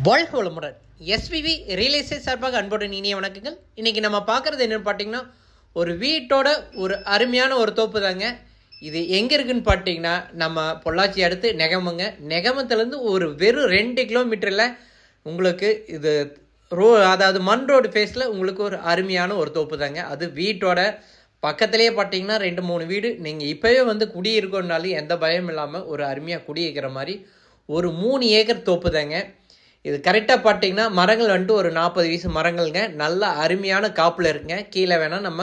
வாழ்க வளமுடன். SVV real estate சார்பாக அன்புடன் இனிய வணக்கங்கள். இன்றைக்கி நம்ம பார்க்குறது என்னென்னு பார்த்தீங்கன்னா, ஒரு வீட்டோட ஒரு அருமையான ஒரு தோப்பு தாங்க. இது எங்கே இருக்குதுன்னு பார்த்தீங்கன்னா, நம்ம பொள்ளாச்சி அடுத்து நெகமங்க. நெகமத்துலேருந்து ஒரு வெறும் 2 கிலோமீட்டரில் உங்களுக்கு இது அதாவது மண் ரோடு ஃபேஸில் உங்களுக்கு ஒரு அருமையான ஒரு தோப்பு தாங்க. அது வீட்டோட பக்கத்துலேயே பார்த்தீங்கன்னா 2-3 வீடு. நீங்கள் இப்போவே வந்து குடியிருக்கோன்னாலும் எந்த பயம் இல்லாமல் ஒரு அருமையாக குடியிருக்கிற மாதிரி ஒரு 3 ஏக்கர் தோப்பு தாங்க. இது கரெக்டாக பார்த்தீங்கன்னா மரங்கள் வந்துட்டு ஒரு 40 வீசு மரங்கள்ங்க. நல்ல அருமையான காப்பில் இருக்குங்க. கீழே வேணால் நம்ம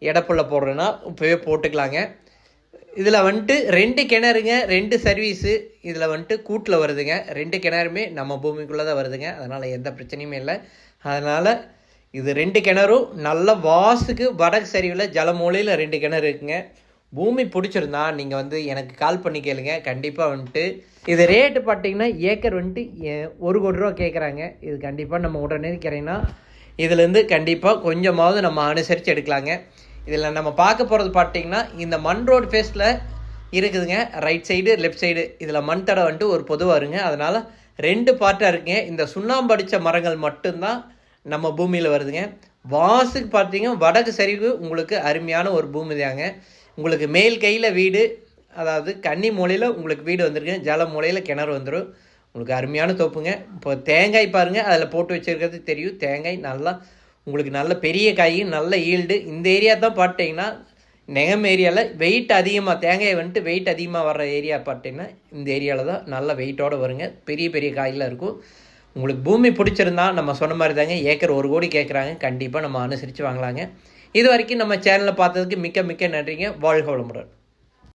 இடப்புள்ள போடுறோன்னா இப்போவே போட்டுக்கலாங்க. இதில் வந்துட்டு 2 கிணறுங்க, 2 சர்வீஸு இதில் வந்துட்டு கூட்டில் வருதுங்க. 2 கிணறுமே நம்ம பூமிக்குள்ளே தான் வருதுங்க. அதனால் எந்த பிரச்சனையுமே இல்லை. அதனால் இது 2 கிணறும் நல்ல வாசுக்கு வடக்கு சரிவில் ஜலமூலையில் 2 கிணறு இருக்குங்க. பூமி பிடிச்சிருந்தா நீங்கள் வந்து எனக்கு கால் பண்ணி கேளுங்க. கண்டிப்பாக வந்துட்டு இது ரேட்டு பார்த்தீங்கன்னா ஏக்கர் வந்துட்டு 1 கோடி ரூபா கேட்குறாங்க. இது கண்டிப்பாக நம்ம உடனே இருக்கிறேன்னா இதுலேருந்து கண்டிப்பாக கொஞ்சமாவது நம்ம அனுசரித்து எடுக்கலாங்க. இதில் நம்ம பார்க்க போகிறது பார்த்தீங்கன்னா இந்த மண் ரோடு ஃபேஸில் இருக்குதுங்க. ரைட் சைடு லெஃப்ட் சைடு இதில் மண் தடை வந்துட்டு ஒரு பொதுவாக இருங்க. அதனால் 2 பார்ட்டாக இருக்குங்க. இந்த சுண்ணாம்பு அடித்த மரங்கள் மட்டும்தான் நம்ம பூமியில் வருதுங்க. வாசுக்கு பார்த்தீங்கன்னா வடக்கு சரிவு உங்களுக்கு அருமையான ஒரு பூமி தாங்க. உங்களுக்கு மேல் கையில் வீடு, அதாவது கன்னி மூலையில் உங்களுக்கு வீடு வந்துருக்கு. ஜல மூலையில் கிணறு வந்துடும். உங்களுக்கு அருமையான தோப்புங்க. இப்போ தேங்காய் பாருங்கள், அதில் போட்டு வச்சுருக்கிறது தெரியும். தேங்காய் நல்லா உங்களுக்கு நல்ல பெரிய காய், நல்ல ஈல்டு. இந்த ஏரியா தான் பார்த்தீங்கன்னா நெகம் ஏரியாவில் வெயிட் அதிகமாக, தேங்காய் வந்துட்டு வெயிட் அதிகமாக வர்ற ஏரியா பார்த்தீங்கன்னா இந்த ஏரியாவில் தான் நல்ல வெயிட்டோடு வருங்க. பெரிய பெரிய காயெலாம் இருக்கும். உங்களுக்கு பூமி பிடிச்சிருந்தா நம்ம சொன்ன மாதிரி தாங்க ஏக்கர் 1 கோடி கேட்குறாங்க. கண்டிப்பாக நம்ம அனுசரித்து வாங்கலாங்க. இது வரைக்கும் நம்ம சேனலை பார்த்ததுக்கு மிக்க மிக்க நன்றிங்க. வாழ்க வளமுடன்.